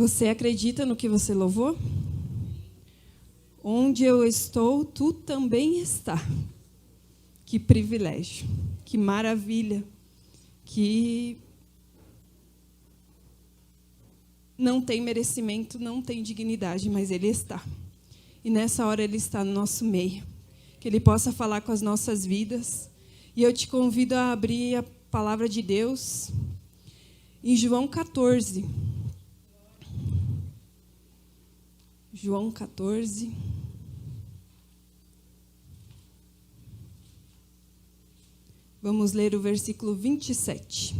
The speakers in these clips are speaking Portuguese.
Você acredita no que você louvou? Onde eu estou, tu também está. Que privilégio, que maravilha, que não tem merecimento, não tem dignidade, mas Ele está. E nessa hora Ele está no nosso meio. Que Ele possa falar com as nossas vidas. E eu te convido a abrir a palavra de Deus em João 14. João 14. Vamos ler o versículo 27.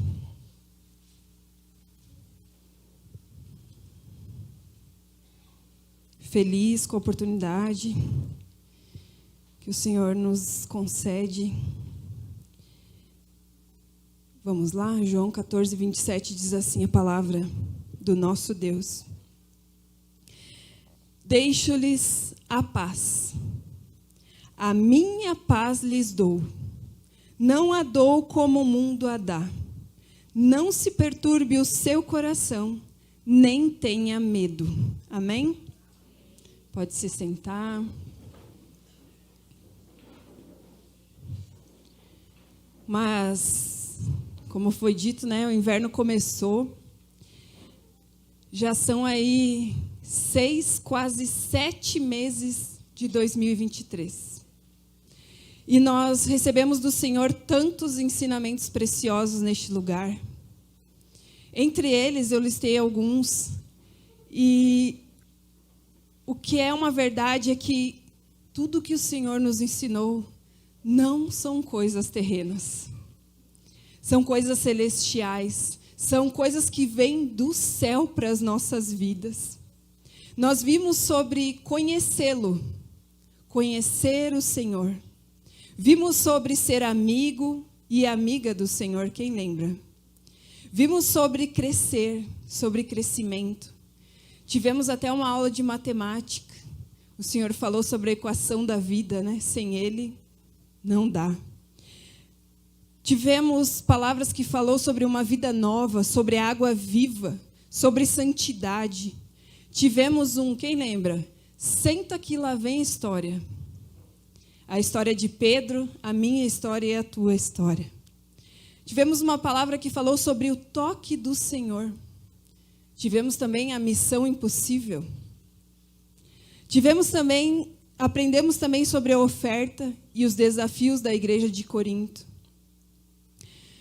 Feliz com a oportunidade que o Senhor nos concede. Vamos lá, João 14, 27 diz assim a palavra do nosso Deus. Deixo-lhes a paz, a minha paz lhes dou. Não a dou como o mundo a dá. Não se perturbe o seu coração, nem tenha medo. Amém? Pode se sentar. Mas, como foi dito, né, o inverno começou. Já são aí 6, quase 7 meses de 2023. E nós recebemos do Senhor tantos ensinamentos preciosos neste lugar. Entre eles, eu listei alguns. E o que é uma verdade é que tudo que o Senhor nos ensinou não são coisas terrenas. São coisas celestiais. São coisas que vêm do céu para as nossas vidas. Nós vimos sobre conhecê-lo, conhecer o Senhor. Vimos sobre ser amigo e amiga do Senhor, quem lembra? Vimos sobre crescer, sobre crescimento. Tivemos até uma aula de matemática. O Senhor falou sobre a equação da vida, né? Sem Ele, não dá. Tivemos palavras que falou sobre uma vida nova, sobre água viva, sobre santidade. Tivemos quem lembra? Senta que lá vem a história. A história de Pedro, a minha história e a tua história. Tivemos uma palavra que falou sobre o toque do Senhor. Tivemos também a missão impossível. Aprendemos também sobre a oferta e os desafios da igreja de Corinto.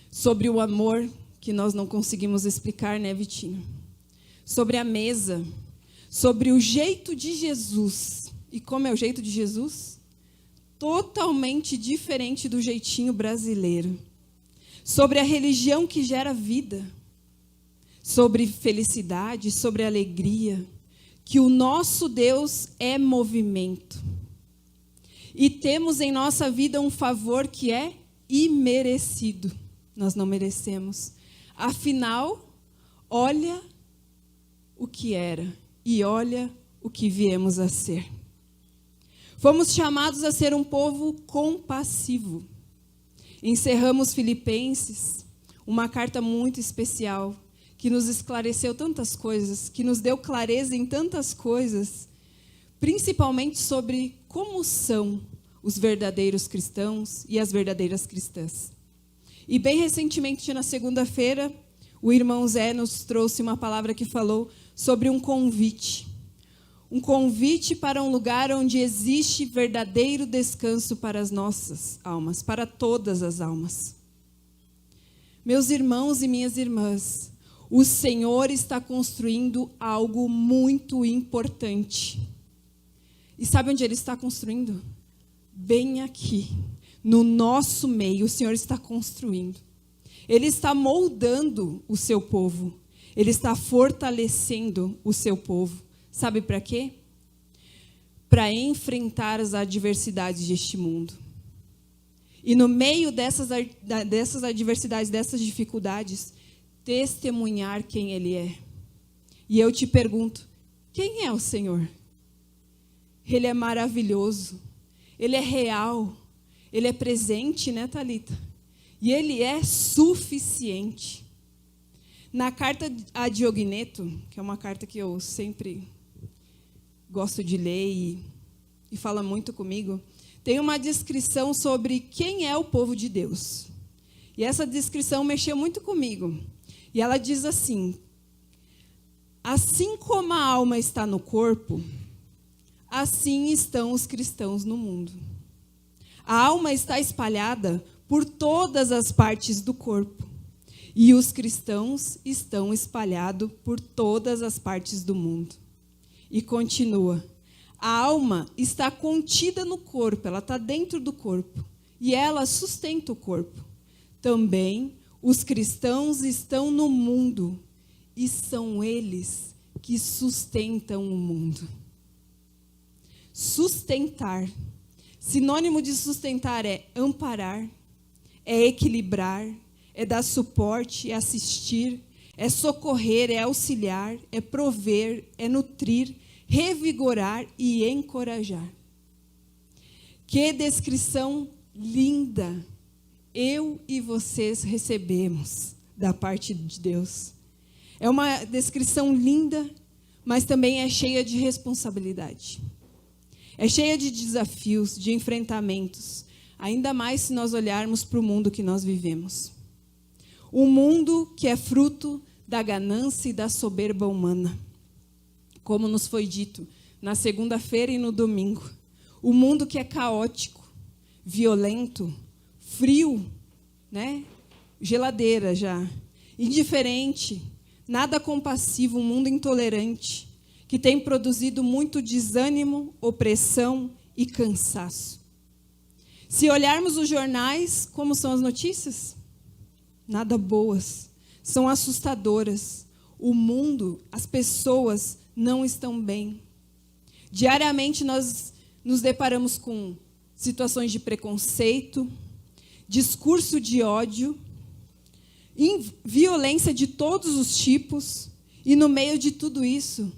Sobre o amor, que nós não conseguimos explicar, né, Vitinho? Sobre a mesa. Sobre o jeito de Jesus. E como é o jeito de Jesus? Totalmente diferente do jeitinho brasileiro. Sobre a religião que gera vida. Sobre felicidade, sobre alegria. Que o nosso Deus é movimento. E temos em nossa vida um favor que é imerecido. Nós não merecemos. Afinal, olha o que era e olha o que viemos a ser. Fomos chamados a ser um povo compassivo. Encerramos Filipenses, uma carta muito especial, que nos esclareceu tantas coisas, que nos deu clareza em tantas coisas, principalmente sobre como são os verdadeiros cristãos e as verdadeiras cristãs. E bem recentemente, na segunda-feira, o irmão Zé nos trouxe uma palavra que falou sobre um convite. Um convite para um lugar onde existe verdadeiro descanso para as nossas almas, para todas as almas. Meus irmãos e minhas irmãs, o Senhor está construindo algo muito importante. E sabe onde Ele está construindo? Bem aqui, no nosso meio, o Senhor está construindo. Ele está moldando o seu povo. Ele está fortalecendo o seu povo. Sabe para quê? Para enfrentar as adversidades deste mundo. E no meio dessas adversidades, dessas dificuldades, testemunhar quem Ele é. E eu te pergunto, quem é o Senhor? Ele é maravilhoso. Ele é real. Ele é presente, né, Thalita? E Ele é suficiente. Na carta a Diogneto, que é uma carta que eu sempre gosto de ler e fala muito comigo, tem uma descrição sobre quem é o povo de Deus. E essa descrição mexeu muito comigo. E ela diz assim: assim como a alma está no corpo, assim estão os cristãos no mundo. A alma está espalhada por todas as partes do corpo, e os cristãos estão espalhados por todas as partes do mundo. E continua: a alma está contida no corpo, ela está dentro do corpo, e ela sustenta o corpo. Também os cristãos estão no mundo, e são eles que sustentam o mundo. Sustentar. Sinônimo de sustentar é amparar, é equilibrar, é dar suporte, é assistir, é socorrer, é auxiliar, é prover, é nutrir, revigorar e encorajar. Que descrição linda eu e vocês recebemos da parte de Deus. É uma descrição linda, mas também é cheia de responsabilidade. É cheia de desafios, de enfrentamentos, ainda mais se nós olharmos para o mundo que nós vivemos. Um mundo que é fruto da ganância e da soberba humana. Como nos foi dito na segunda-feira e no domingo. Um mundo que é caótico, violento, frio, né? Geladeira já, indiferente, nada compassivo, um mundo intolerante, que tem produzido muito desânimo, opressão e cansaço. Se olharmos os jornais, como são as notícias? Nada boas, são assustadoras. O mundo, as pessoas não estão bem. Diariamente nós nos deparamos com situações de preconceito, discurso de ódio, violência de todos os tipos, e no meio de tudo isso,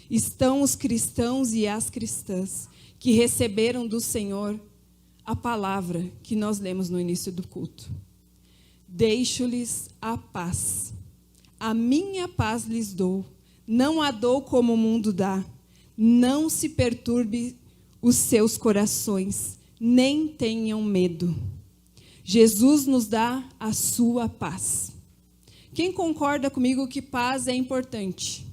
estão os cristãos e as cristãs que receberam do Senhor a palavra que nós lemos no início do culto. Deixo-lhes a paz. A minha paz lhes dou. Não a dou como o mundo dá. Não se perturbe os seus corações, nem tenham medo. Jesus nos dá a sua paz. Quem concorda comigo que paz é importante?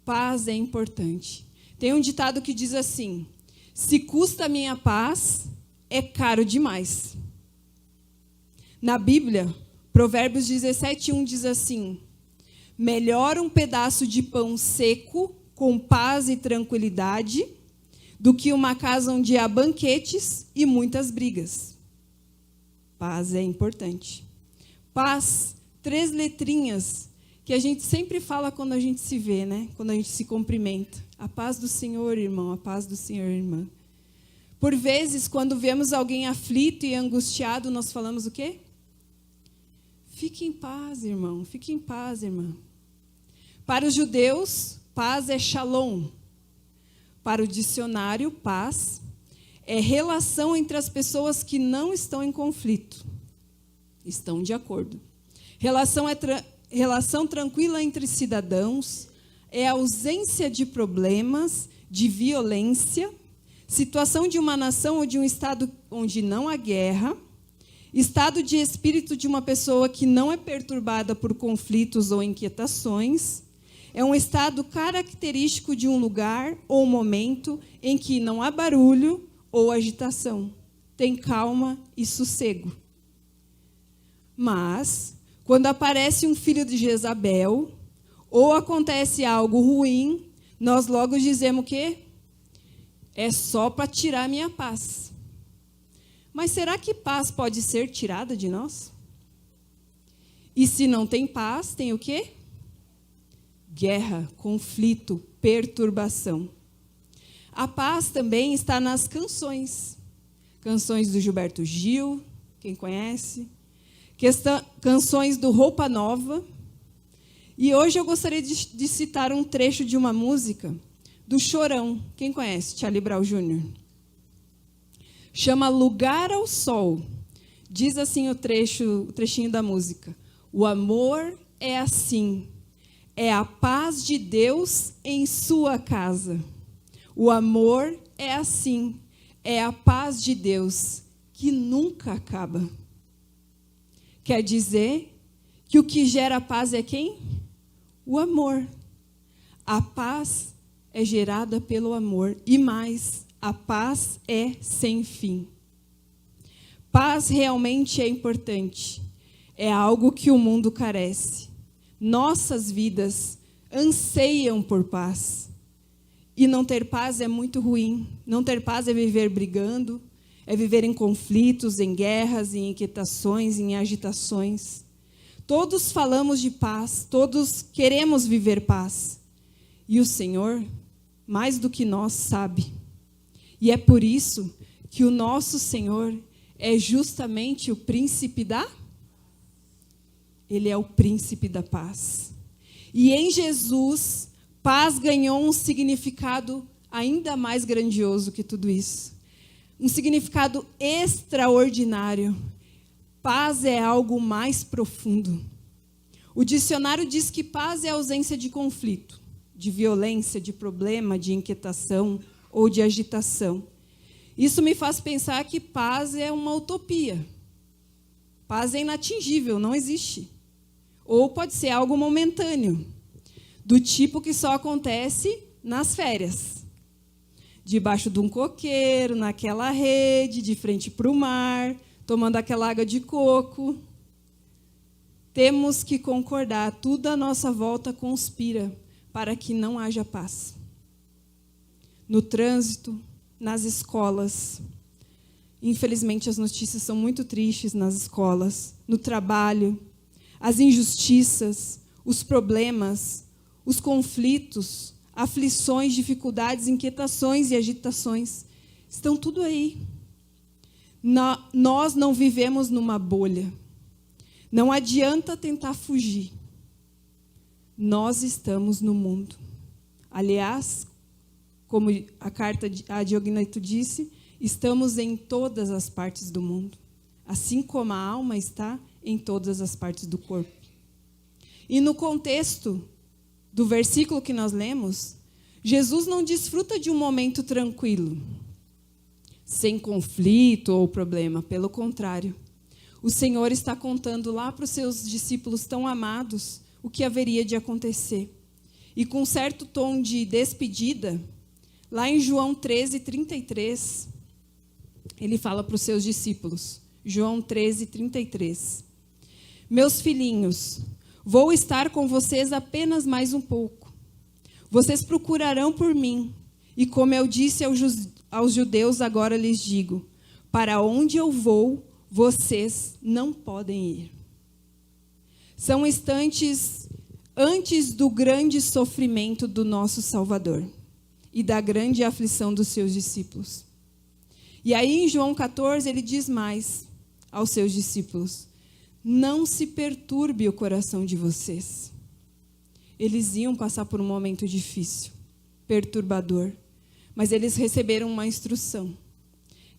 Paz é importante. Tem um ditado que diz assim: se custa a minha paz, é caro demais. Na Bíblia, Provérbios 17:1 diz assim: melhor um pedaço de pão seco, com paz e tranquilidade, do que uma casa onde há banquetes e muitas brigas. Paz é importante. Paz, 3 letrinhas, que a gente sempre fala quando a gente se vê, né? Quando a gente se cumprimenta. A paz do Senhor, irmão, a paz do Senhor, irmã. Por vezes, quando vemos alguém aflito e angustiado, nós falamos o quê? Fique em paz, irmão, fique em paz, irmã. Para os judeus, paz é shalom. Para o dicionário, paz é relação entre as pessoas que não estão em conflito, estão de acordo. Relação tranquila entre cidadãos, é ausência de problemas, de violência, situação de uma nação ou de um estado onde não há guerra, estado de espírito de uma pessoa que não é perturbada por conflitos ou inquietações, é um estado característico de um lugar ou momento em que não há barulho ou agitação, tem calma e sossego. Mas, quando aparece um filho de Jezabel, ou acontece algo ruim, nós logo dizemos o quê? É só para tirar minha paz. Mas será que paz pode ser tirada de nós? E se não tem paz, tem o quê? Guerra, conflito, perturbação. A paz também está nas canções. Canções do Gilberto Gil, quem conhece? Canções do Roupa Nova. E hoje eu gostaria de citar um trecho de uma música do Chorão. Quem conhece? Charlie Brown Jr. Chama Lugar ao Sol, Diz assim o trechinho da música: o amor é assim, é a paz de Deus em sua casa. O amor é assim, é a paz de Deus que nunca acaba. Quer dizer que o que gera paz é quem? O amor. A paz é gerada pelo amor. E mais, a paz é sem fim. Paz realmente é importante. É algo que o mundo carece. Nossas vidas anseiam por paz. E não ter paz é muito ruim. Não ter paz é viver brigando, é viver em conflitos, em guerras, em inquietações, em agitações. Todos falamos de paz, todos queremos viver paz. E o Senhor, mais do que nós, sabe. E é por isso que o nosso Senhor é justamente o príncipe da... Ele é o príncipe da paz. E em Jesus, paz ganhou um significado ainda mais grandioso que tudo isso. Um significado extraordinário. Paz é algo mais profundo. O dicionário diz que paz é ausência de conflito, de violência, de problema, de inquietação ou de agitação. Isso me faz pensar que paz é uma utopia. Paz é inatingível, não existe. Ou pode ser algo momentâneo, do tipo que só acontece nas férias. Debaixo de um coqueiro, naquela rede, de frente para o mar, tomando aquela água de coco. Temos que concordar, tudo à nossa volta conspira para que não haja paz. No trânsito, nas escolas. Infelizmente, as notícias são muito tristes nas escolas, no trabalho, as injustiças, os problemas, os conflitos, aflições, dificuldades, inquietações e agitações. Estão tudo aí. Nós não vivemos numa bolha. Não adianta tentar fugir. Nós estamos no mundo. Aliás, como a carta a Diogneto disse, estamos em todas as partes do mundo, assim como a alma está em todas as partes do corpo. E no contexto do versículo que nós lemos, Jesus não desfruta de um momento tranquilo, sem conflito ou problema, pelo contrário. O Senhor está contando lá para os seus discípulos tão amados o que haveria de acontecer. E com certo tom de despedida, lá em João 13:33, ele fala para os seus discípulos, João 13:33. Meus filhinhos, vou estar com vocês apenas mais um pouco. Vocês procurarão por mim. E como eu disse aos judeus, agora lhes digo, para onde eu vou, vocês não podem ir. São instantes antes do grande sofrimento do nosso Salvador e da grande aflição dos seus discípulos. E aí em João 14 ele diz mais aos seus discípulos, não se perturbe o coração de vocês. Eles iam passar por um momento difícil, perturbador, mas eles receberam uma instrução.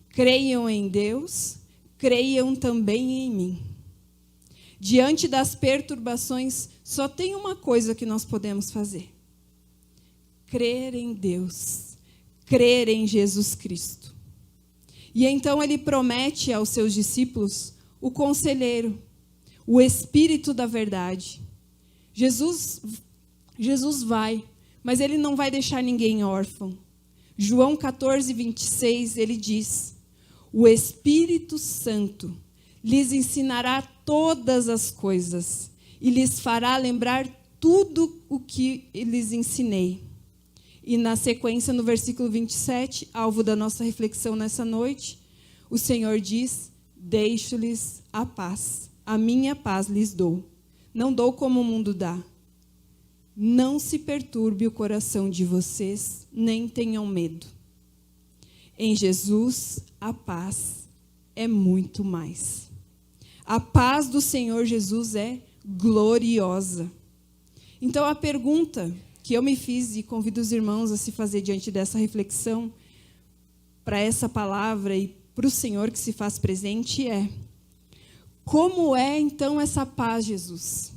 Creiam em Deus, creiam também em mim. Diante das perturbações, só tem uma coisa que nós podemos fazer. Crer em Deus, crer em Jesus Cristo. E então ele promete aos seus discípulos o conselheiro, o Espírito da verdade. Jesus vai, mas ele não vai deixar ninguém órfão. João 14:26, ele diz, o Espírito Santo lhes ensinará todas as coisas e lhes fará lembrar tudo o que lhes ensinei. E na sequência, no versículo 27, alvo da nossa reflexão nessa noite, o Senhor diz, deixo-lhes a paz, a minha paz lhes dou. Não dou como o mundo dá. Não se perturbe o coração de vocês, nem tenham medo. Em Jesus, a paz é muito mais. A paz do Senhor Jesus é gloriosa. Então, a pergunta que eu me fiz e convido os irmãos a se fazer diante dessa reflexão, para essa palavra e para o Senhor que se faz presente é, Como é então essa paz, Jesus?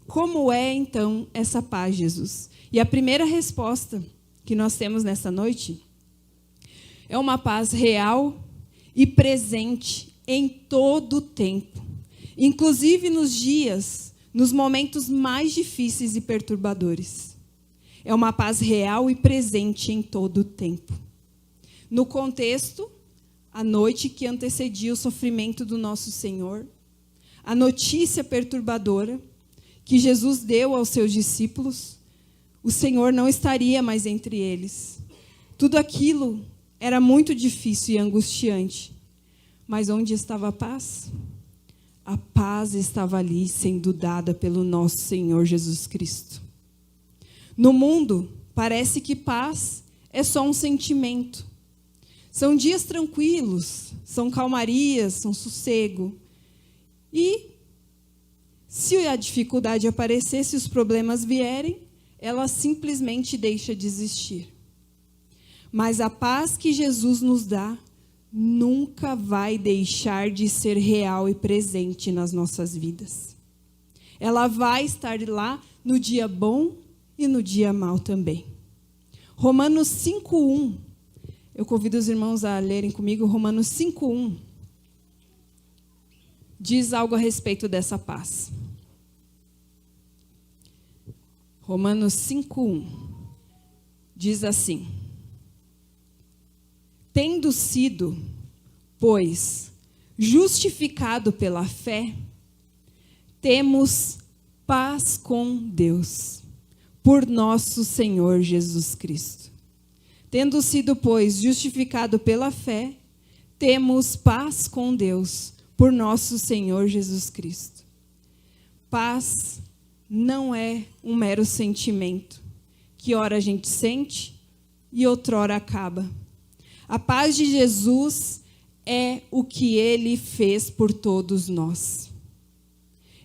Como é então essa paz, Jesus? E a primeira resposta que nós temos nessa noite é uma paz real e presente em todo o tempo, inclusive nos dias, nos momentos mais difíceis e perturbadores. É uma paz real e presente em todo o tempo. No contexto, a noite que antecedia o sofrimento do nosso Senhor, a notícia perturbadora que Jesus deu aos seus discípulos, o Senhor não estaria mais entre eles. Tudo aquilo era muito difícil e angustiante. Mas onde estava a paz? A paz estava ali sendo dada pelo nosso Senhor Jesus Cristo. No mundo, parece que paz é só um sentimento. São dias tranquilos, são calmarias, são sossego. E se a dificuldade aparecer, se os problemas vierem, ela simplesmente deixa de existir. Mas a paz que Jesus nos dá nunca vai deixar de ser real e presente nas nossas vidas. Ela vai estar lá no dia bom e no dia mau também. Romanos 5:1. Eu convido os irmãos a lerem comigo Romanos 5:1. Diz algo a respeito dessa paz. Romanos 5:1. Diz assim: tendo sido, pois, justificado pela fé, temos paz com Deus, por nosso Senhor Jesus Cristo. Tendo sido, pois, justificado pela fé, temos paz com Deus, por nosso Senhor Jesus Cristo. Paz não é um mero sentimento, que ora a gente sente e outrora acaba. A paz de Jesus é o que Ele fez por todos nós.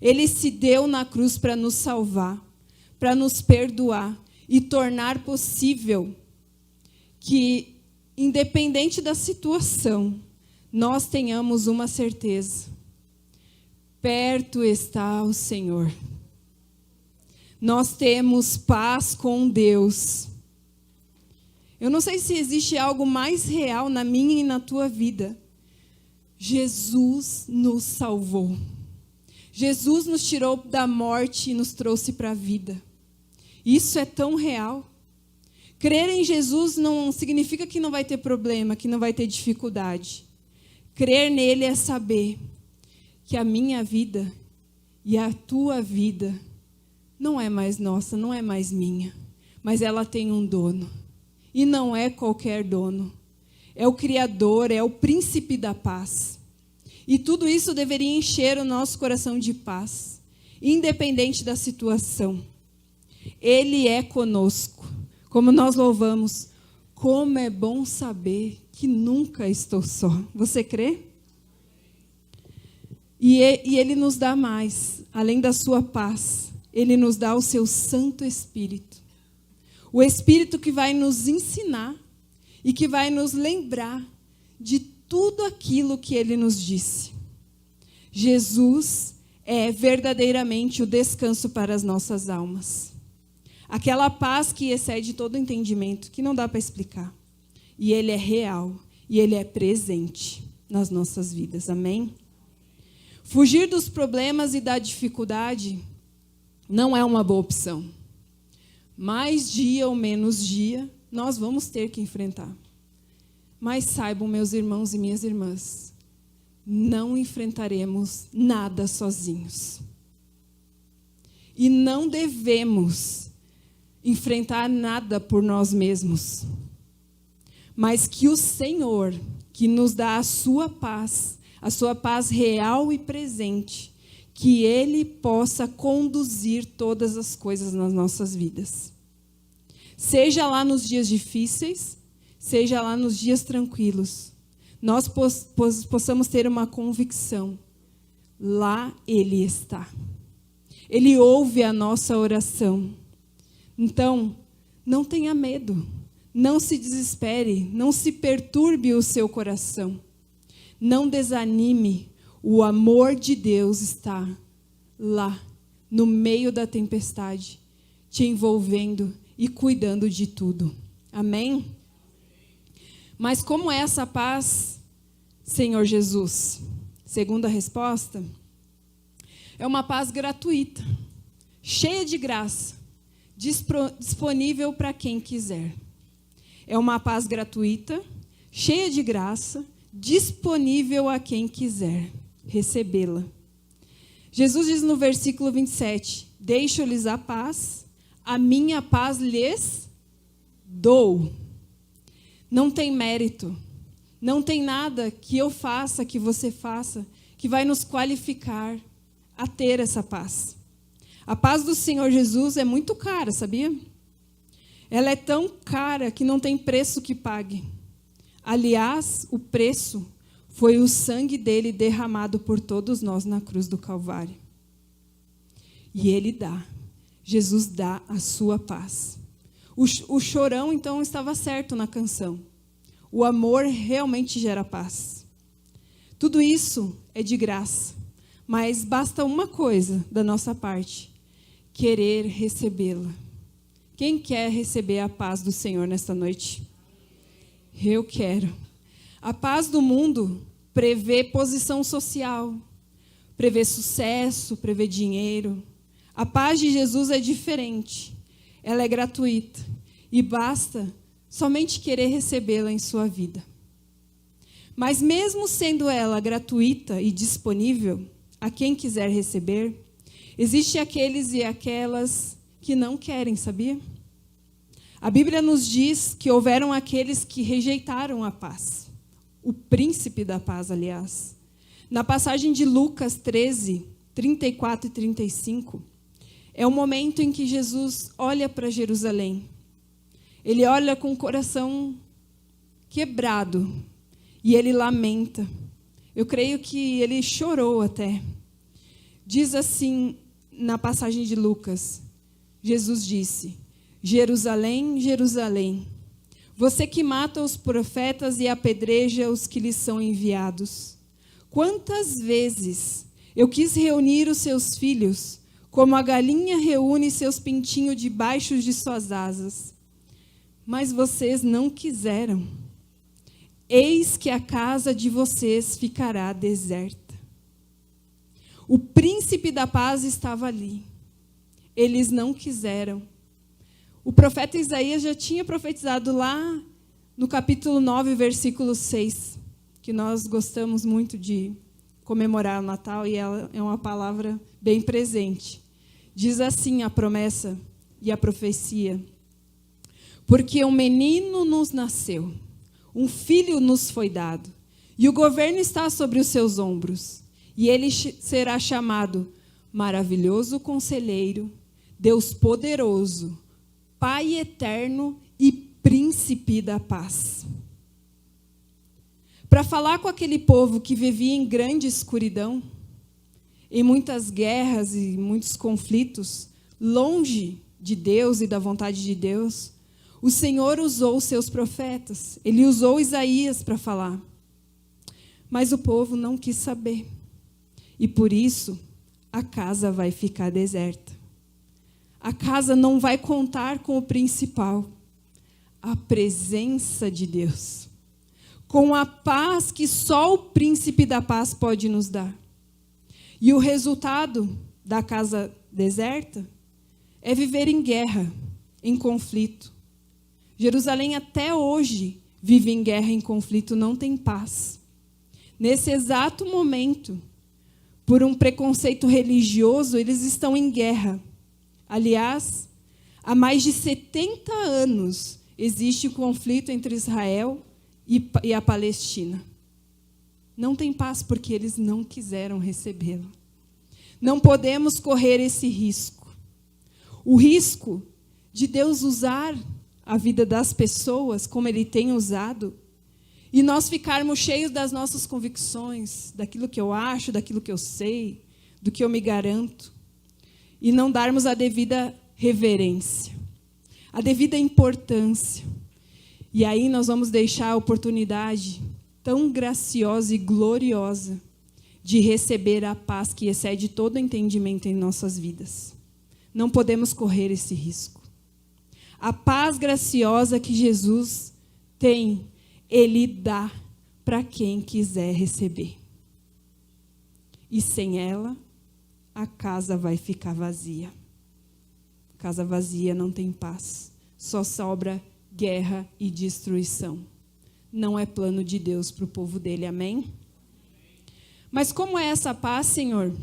Ele se deu na cruz para nos salvar, para nos perdoar e tornar possível que, independente da situação, nós tenhamos uma certeza: perto está o Senhor. Nós temos paz com Deus. Eu não sei se existe algo mais real na minha e na tua vida. Jesus nos salvou. Jesus nos tirou da morte e nos trouxe para a vida. Isso é tão real. Crer em Jesus não significa que não vai ter problema, que não vai ter dificuldade. Crer nele é saber que a minha vida e a tua vida não é mais nossa, não é mais minha, mas ela tem um dono. E não é qualquer dono. É o Criador, é o Príncipe da paz. E tudo isso deveria encher o nosso coração de paz, independente da situação. Ele é conosco. Como nós louvamos, como é bom saber que nunca estou só. Você crê? E Ele nos dá mais, além da sua paz, Ele nos dá o seu Santo Espírito. O Espírito que vai nos ensinar e que vai nos lembrar de tudo aquilo que Ele nos disse. Jesus é verdadeiramente o descanso para as nossas almas. Aquela paz que excede todo entendimento, que não dá para explicar. E Ele é real, e Ele é presente nas nossas vidas. Amém? Fugir dos problemas e da dificuldade não é uma boa opção. Mais dia ou menos dia, nós vamos ter que enfrentar. Mas saibam, meus irmãos e minhas irmãs, não enfrentaremos nada sozinhos. E não devemos enfrentar nada por nós mesmos. Mas que o Senhor, que nos dá a sua paz real e presente, que Ele possa conduzir todas as coisas nas nossas vidas. Seja lá nos dias difíceis, seja lá nos dias tranquilos, nós possamos ter uma convicção. Lá Ele está. Ele ouve a nossa oração. Então, não tenha medo, não se desespere, não se perturbe o seu coração. Não desanime. O amor de Deus está lá, no meio da tempestade, te envolvendo e cuidando de tudo. Amém? Mas como é essa paz, Senhor Jesus? Segunda resposta, é uma paz gratuita, cheia de graça, disponível para quem quiser. É uma paz gratuita, cheia de graça, disponível a quem quiser recebê-la. Jesus diz no versículo 27, deixo-lhes a paz, a minha paz lhes dou. Não tem mérito, não tem nada que eu faça, que você faça, que vai nos qualificar a ter essa paz. A paz do Senhor Jesus é muito cara, sabia? Ela é tão cara que não tem preço que pague. Aliás, o preço foi o sangue dele derramado por todos nós na cruz do Calvário. E ele dá. Jesus dá a sua paz. O chorão, então, estava certo na canção. O amor realmente gera paz. Tudo isso é de graça, mas basta uma coisa da nossa parte: querer recebê-la. Quem quer receber a paz do Senhor nesta noite? Eu quero. A paz do mundo prevê posição social, prevê sucesso, prevê dinheiro. A paz de Jesus é diferente. Ela é gratuita e basta somente querer recebê-la em sua vida. Mas mesmo sendo ela gratuita e disponível a quem quiser receber, existem aqueles e aquelas que não querem, sabia? A Bíblia nos diz que houveram aqueles que rejeitaram a paz. O príncipe da paz, aliás. Na passagem de Lucas 13, 34 e 35, é o momento em que Jesus olha para Jerusalém. Ele olha com o coração quebrado e ele lamenta. Eu creio que ele chorou até. Diz assim na passagem de Lucas, Jesus disse: Jerusalém, Jerusalém, você que mata os profetas e apedreja os que lhes são enviados. Quantas vezes eu quis reunir os seus filhos, como a galinha reúne seus pintinhos debaixo de suas asas. Mas vocês não quiseram. Eis que a casa de vocês ficará deserta. O príncipe da paz estava ali. Eles não quiseram. O profeta Isaías já tinha profetizado lá no capítulo 9, versículo 6, que nós gostamos muito de comemorar o Natal e ela é uma palavra bem presente. Diz assim a promessa e a profecia: porque um menino nos nasceu, um filho nos foi dado, e o governo está sobre os seus ombros, e ele será chamado Maravilhoso Conselheiro, Deus Poderoso, Pai Eterno e Príncipe da Paz. Para falar com aquele povo que vivia em grande escuridão, em muitas guerras e muitos conflitos, longe de Deus e da vontade de Deus, o Senhor usou os seus profetas. Ele usou Isaías para falar. Mas o povo não quis saber. E por isso, a casa vai ficar deserta. A casa não vai contar com o principal, a presença de Deus, com a paz que só o príncipe da paz pode nos dar. E o resultado da casa deserta é viver em guerra, em conflito. Jerusalém até hoje vive em guerra, em conflito, não tem paz. Nesse exato momento, por um preconceito religioso, eles estão em guerra. Aliás, há mais de 70 anos existe um conflito entre Israel e a Palestina. Não tem paz porque eles não quiseram recebê-lo. Não podemos correr esse risco. O risco de Deus usar a vida das pessoas como Ele tem usado e nós ficarmos cheios das nossas convicções, daquilo que eu acho, daquilo que eu sei, do que eu me garanto, e não darmos a devida reverência, a devida importância. E aí nós vamos deixar a oportunidade tão graciosa e gloriosa de receber a paz que excede todo entendimento em nossas vidas. Não podemos correr esse risco. A paz graciosa que Jesus tem, Ele dá para quem quiser receber. E sem ela, a casa vai ficar vazia. Casa vazia não tem paz. Só sobra guerra e destruição. Não é plano de Deus para o povo dele, amém? Mas como é essa paz, Senhor?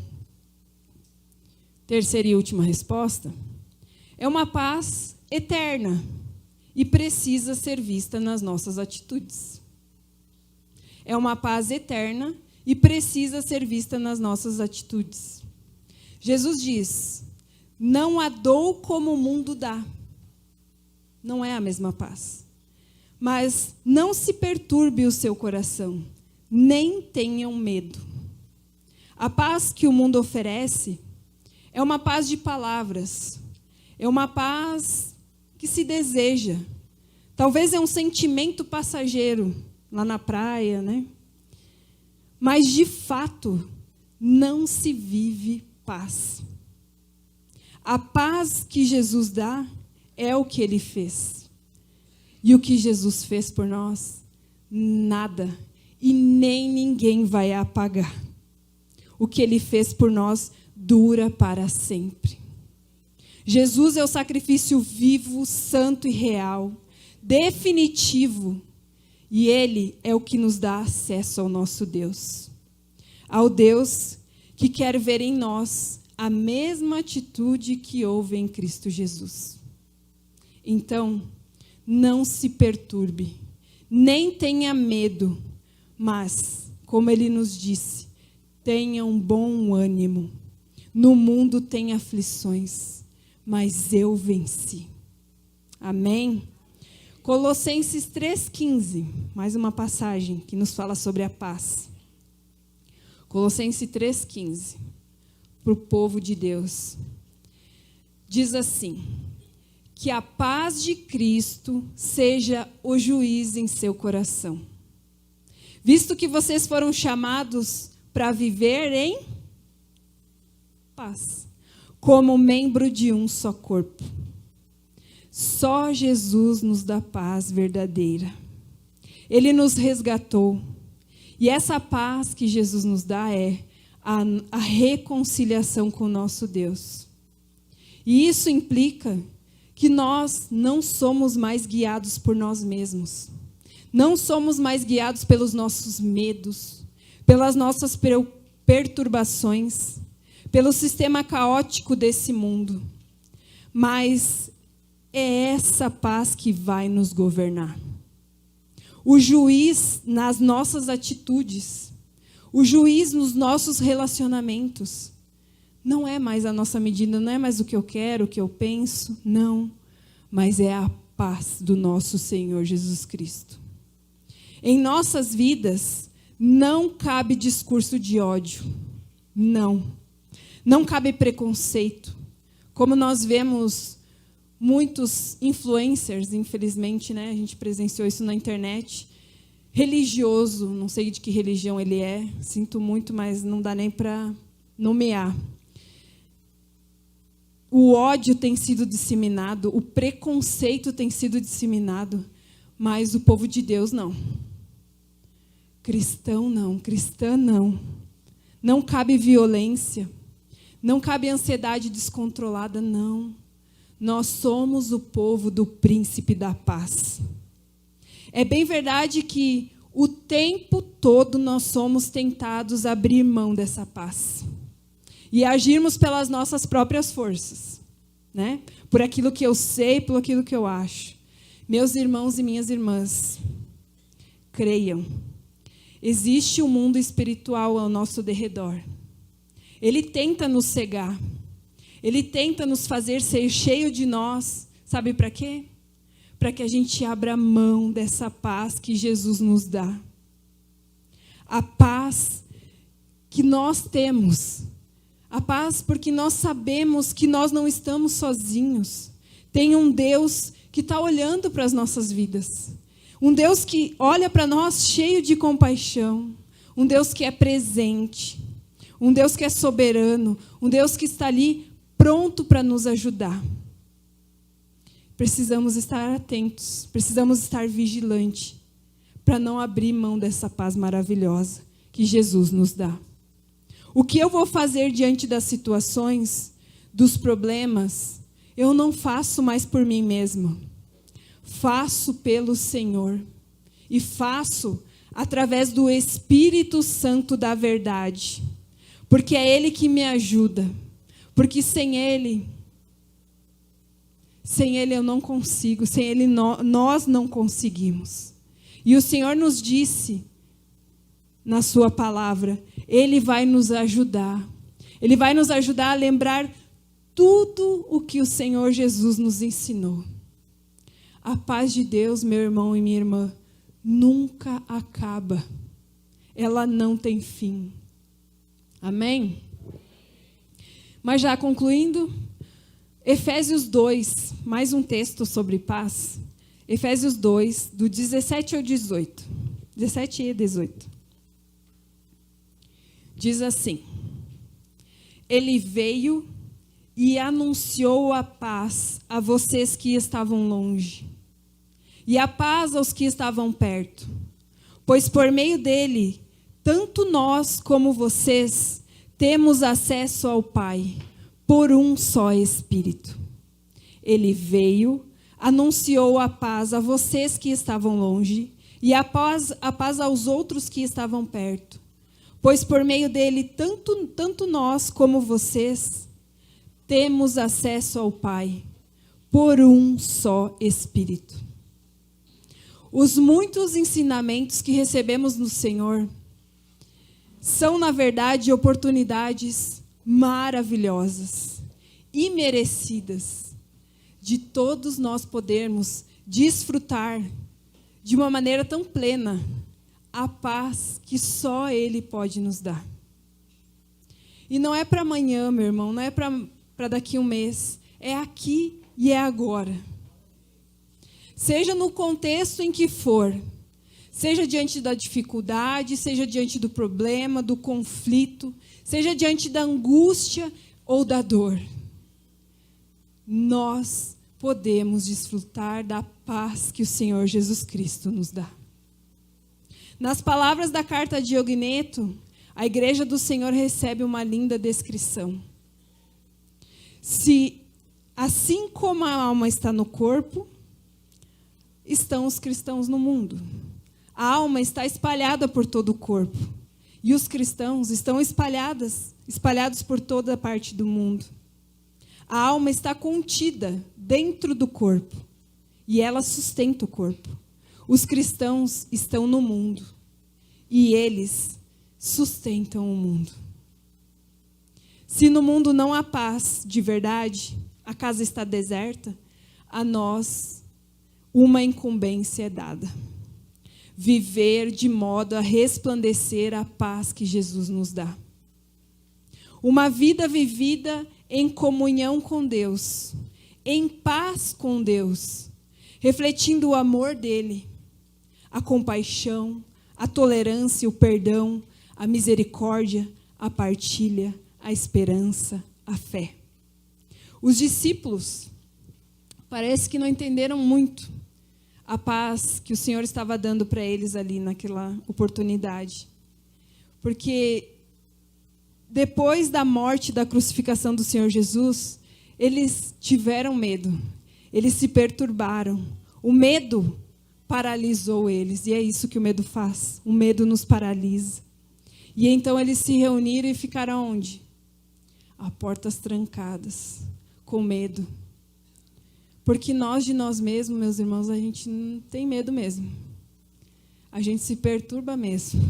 Terceira e última resposta. É uma paz eterna e precisa ser vista nas nossas atitudes. É uma paz eterna e precisa ser vista nas nossas atitudes. Jesus diz: não a dou como o mundo dá. Não é a mesma paz. Mas não se perturbe o seu coração, nem tenham medo. A paz que o mundo oferece é uma paz de palavras, é uma paz que se deseja. Talvez é um sentimento passageiro lá na praia, né? Mas de fato não se vive paz. A paz que Jesus dá é o que Ele fez. E o que Jesus fez por nós, nada e nem ninguém vai apagar. O que Ele fez por nós dura para sempre. Jesus é o sacrifício vivo, santo e real, definitivo. E Ele é o que nos dá acesso ao nosso Deus. Ao Deus que quer ver em nós a mesma atitude que houve em Cristo Jesus. Então, não se perturbe, nem tenha medo, mas, como Ele nos disse, tenha um bom ânimo. No mundo tem aflições, mas eu venci. Amém? Colossenses 3,15, mais uma passagem que nos fala sobre a paz. Colossenses 3,15, para o povo de Deus. Diz assim: que a paz de Cristo seja o juiz em seu coração. Visto que vocês foram chamados para viver em paz, como membro de um só corpo. Só Jesus nos dá paz verdadeira. Ele nos resgatou. E essa paz que Jesus nos dá é a reconciliação com o nosso Deus. E isso implica que nós não somos mais guiados por nós mesmos. Não somos mais guiados pelos nossos medos, pelas nossas perturbações, pelo sistema caótico desse mundo. Mas é essa paz que vai nos governar. O juiz nas nossas atitudes, o juiz nos nossos relacionamentos, não é mais a nossa medida, não é mais o que eu quero, o que eu penso, não. Mas é a paz do nosso Senhor Jesus Cristo. Em nossas vidas, não cabe discurso de ódio. Não. Não cabe preconceito. Como nós vemos muitos influencers, infelizmente, né? A gente presenciou isso na internet. Religioso, não sei de que religião ele é, sinto muito, mas não dá nem para nomear. O ódio tem sido disseminado, o preconceito tem sido disseminado, mas o povo de Deus não. Cristão não, cristã não. Não cabe violência, não cabe ansiedade descontrolada, não. Nós somos o povo do príncipe da paz. É bem verdade que o tempo todo nós somos tentados a abrir mão dessa paz. E agirmos pelas nossas próprias forças, né? Por aquilo que eu sei, por aquilo que eu acho. Meus irmãos e minhas irmãs, creiam. Existe um mundo espiritual ao nosso derredor. Ele tenta nos cegar. Ele tenta nos fazer ser cheio de nós. Sabe para quê? Para que a gente abra mão dessa paz que Jesus nos dá. A paz que nós temos. A paz porque nós sabemos que nós não estamos sozinhos. Tem um Deus que está olhando para as nossas vidas. Um Deus que olha para nós cheio de compaixão. Um Deus que é presente. um Deus que é soberano, um Deus que está ali pronto para nos ajudar. Precisamos estar atentos, precisamos estar vigilantes para não abrir mão dessa paz maravilhosa que Jesus nos dá. O que eu vou fazer diante das situações, dos problemas, eu não faço mais por mim mesma. Faço pelo Senhor. E faço através do Espírito Santo da verdade. Porque é Ele que me ajuda. Porque sem Ele eu não consigo. Sem Ele nós não conseguimos. E o Senhor nos disse na sua palavra, Ele vai nos ajudar. Ele vai nos ajudar a lembrar tudo o que o Senhor Jesus nos ensinou. A paz de Deus, meu irmão e minha irmã, nunca acaba. Ela não tem fim. Amém? Mas já concluindo, Efésios 2, mais um texto sobre paz. Efésios 2, do 17 ao 18. 17 e 18. Diz assim: Ele veio e anunciou a paz a vocês que estavam longe, e a paz aos que estavam perto. Pois por meio dele, tanto nós como vocês temos acesso ao Pai, por um só Espírito. Ele veio, anunciou a paz a vocês que estavam longe, e a paz aos outros que estavam perto. Pois por meio dele, tanto nós como vocês temos acesso ao Pai, por um só Espírito. Os muitos ensinamentos que recebemos no Senhor são, na verdade, oportunidades maravilhosas, imerecidas, de todos nós podermos desfrutar de uma maneira tão plena a paz que só Ele pode nos dar. E não é para amanhã, meu irmão, não é para daqui a um mês, é aqui e é agora. Seja no contexto em que for, seja diante da dificuldade, seja diante do problema, do conflito, seja diante da angústia ou da dor, nós podemos desfrutar da paz que o Senhor Jesus Cristo nos dá. Nas palavras da carta de Ogneto, a igreja do Senhor recebe uma linda descrição. Se assim como a alma está no corpo, estão os cristãos no mundo. A alma está espalhada por todo o corpo. E os cristãos estão espalhados por toda a parte do mundo. A alma está contida dentro do corpo. E ela sustenta o corpo. Os cristãos estão no mundo. E eles sustentam o mundo. Se no mundo não há paz de verdade, a casa está deserta, a nós uma incumbência é dada. Viver de modo a resplandecer a paz que Jesus nos dá. Uma vida vivida em comunhão com Deus, em paz com Deus, refletindo o amor dele, a compaixão, a tolerância, o perdão, a misericórdia, a partilha, a esperança, a fé. Os discípulos parece que não entenderam muito a paz que o Senhor estava dando para eles ali naquela oportunidade. Porque depois da morte, da crucificação do Senhor Jesus, eles tiveram medo, eles se perturbaram. O medo paralisou eles, e é isso que o medo faz. O medo nos paralisa. E então eles se reuniram e ficaram onde? A portas trancadas, com medo. Porque nós de nós mesmos, meus irmãos, a gente não tem medo mesmo. A gente se perturba mesmo.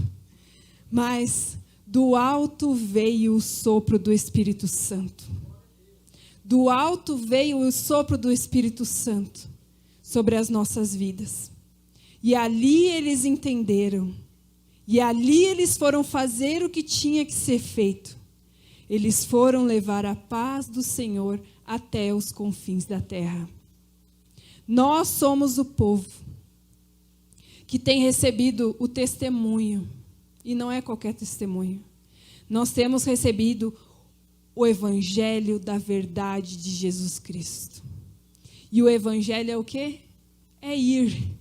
Mas do alto veio o sopro do Espírito Santo. Do alto veio o sopro do Espírito Santo sobre as nossas vidas. E ali eles entenderam. E ali eles foram fazer o que tinha que ser feito. Eles foram levar a paz do Senhor até os confins da terra. Nós somos o povo que tem recebido o testemunho. E não é qualquer testemunho. Nós temos recebido o evangelho da verdade de Jesus Cristo. E o evangelho é o quê? É ir.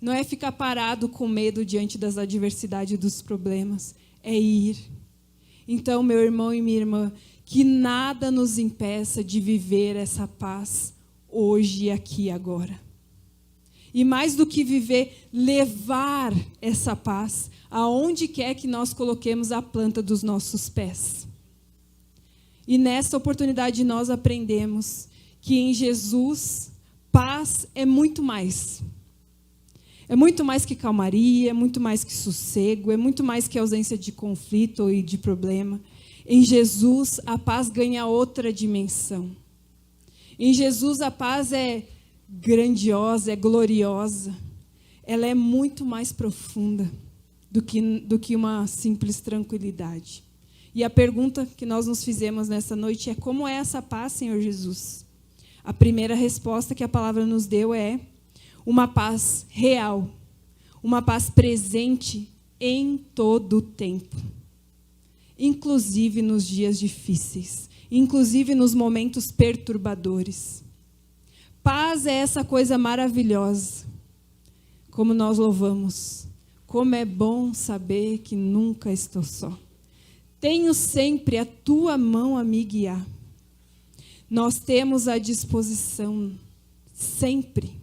Não é ficar parado com medo diante das adversidades e dos problemas. É ir. Então, meu irmão e minha irmã, que nada nos impeça de viver essa paz hoje, aqui e agora. E mais do que viver, levar essa paz aonde quer que nós coloquemos a planta dos nossos pés. E nessa oportunidade nós aprendemos que em Jesus, paz é muito mais. É muito mais que calmaria, é muito mais que sossego, é muito mais que ausência de conflito e de problema. Em Jesus, a paz ganha outra dimensão. Em Jesus, a paz é grandiosa, é gloriosa. Ela é muito mais profunda do que uma simples tranquilidade. E a pergunta que nós nos fizemos nessa noite é: como é essa paz, Senhor Jesus? A primeira resposta que a palavra nos deu é uma paz real, uma paz presente em todo o tempo, inclusive nos dias difíceis, inclusive nos momentos perturbadores. Paz é essa coisa maravilhosa, como nós louvamos. Como é bom saber que nunca estou só. Tenho sempre a tua mão a me guiar. Nós temos à disposição sempre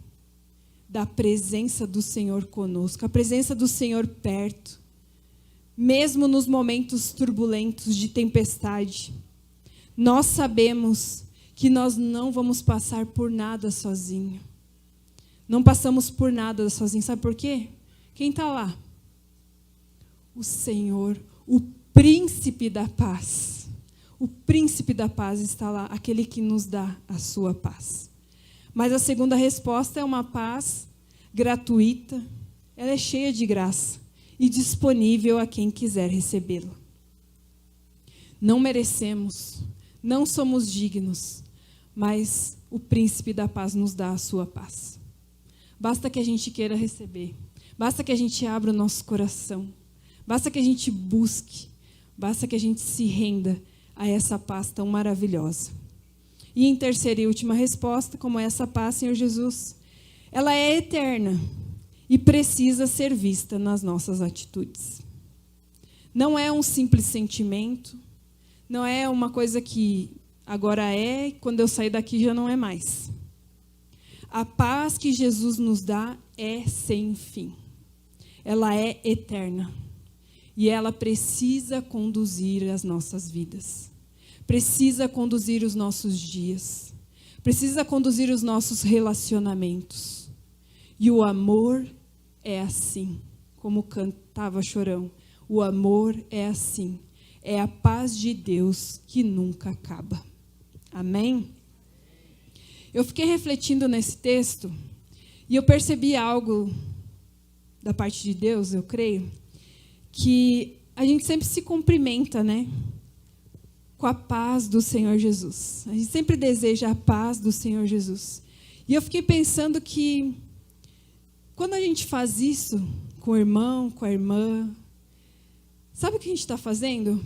da presença do Senhor conosco, a presença do Senhor perto, mesmo nos momentos turbulentos de tempestade. Nós sabemos que nós não vamos passar por nada sozinho. Não passamos por nada sozinho. Sabe por quê? Quem está lá? O Senhor, o príncipe da paz. O príncipe da paz está lá, aquele que nos dá a sua paz. Mas a segunda resposta é uma paz gratuita, ela é cheia de graça e disponível a quem quiser recebê-la. Não merecemos, não somos dignos, mas o príncipe da paz nos dá a sua paz. Basta que a gente queira receber, basta que a gente abra o nosso coração, basta que a gente busque, basta que a gente se renda a essa paz tão maravilhosa. E em terceira e última resposta, como essa paz, Senhor Jesus, ela é eterna e precisa ser vista nas nossas atitudes. Não é um simples sentimento, não é uma coisa que agora é e quando eu sair daqui já não é mais. A paz que Jesus nos dá é sem fim. Ela é eterna e ela precisa conduzir as nossas vidas. Precisa conduzir os nossos dias. Precisa conduzir os nossos relacionamentos. E o amor é assim, como cantava Chorão. O amor é assim. É a paz de Deus que nunca acaba. Amém? Eu fiquei refletindo nesse texto e eu percebi algo da parte de Deus, eu creio, que a gente sempre se cumprimenta, né? Com a paz do Senhor Jesus. A gente sempre deseja a paz do Senhor Jesus. E eu fiquei pensando que quando a gente faz isso com o irmão, com a irmã, sabe o que a gente está fazendo?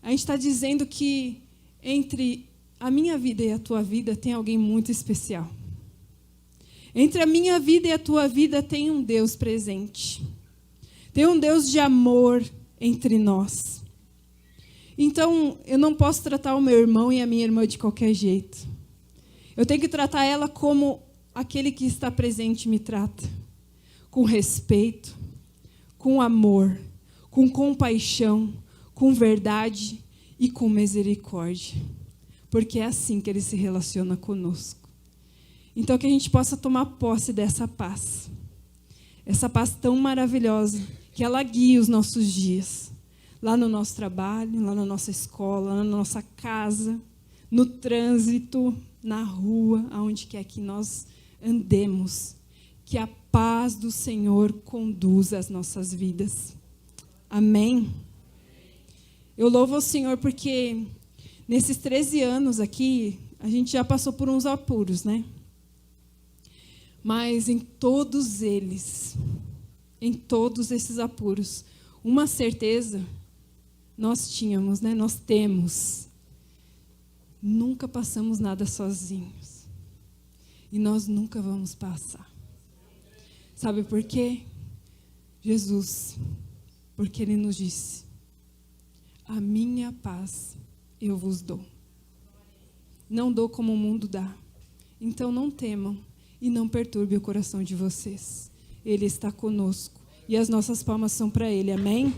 A gente está dizendo que entre a minha vida e a tua vida tem alguém muito especial. Entre a minha vida e a tua vida tem um Deus presente. Tem um Deus de amor entre nós. Então, eu não posso tratar o meu irmão e a minha irmã de qualquer jeito. Eu tenho que tratar ela como aquele que está presente me trata. Com respeito, com amor, com compaixão, com verdade e com misericórdia. Porque é assim que ele se relaciona conosco. Então, que a gente possa tomar posse dessa paz. Essa paz tão maravilhosa, que ela guia os nossos dias. Lá no nosso trabalho, lá na nossa escola, lá na nossa casa, no trânsito, na rua, aonde quer que nós andemos. Que a paz do Senhor conduza as nossas vidas. Amém? Eu louvo ao Senhor porque nesses 13 anos aqui, a gente já passou por uns apuros, né? Mas em todos esses apuros, uma certeza nós tínhamos, né? Nós temos. Nunca passamos nada sozinhos. E nós nunca vamos passar. Sabe por quê? Jesus, porque Ele nos disse: a minha paz eu vos dou. Não dou como o mundo dá. Então não temam e não perturbe o coração de vocês. Ele está conosco. E as nossas palmas são para Ele. Amém?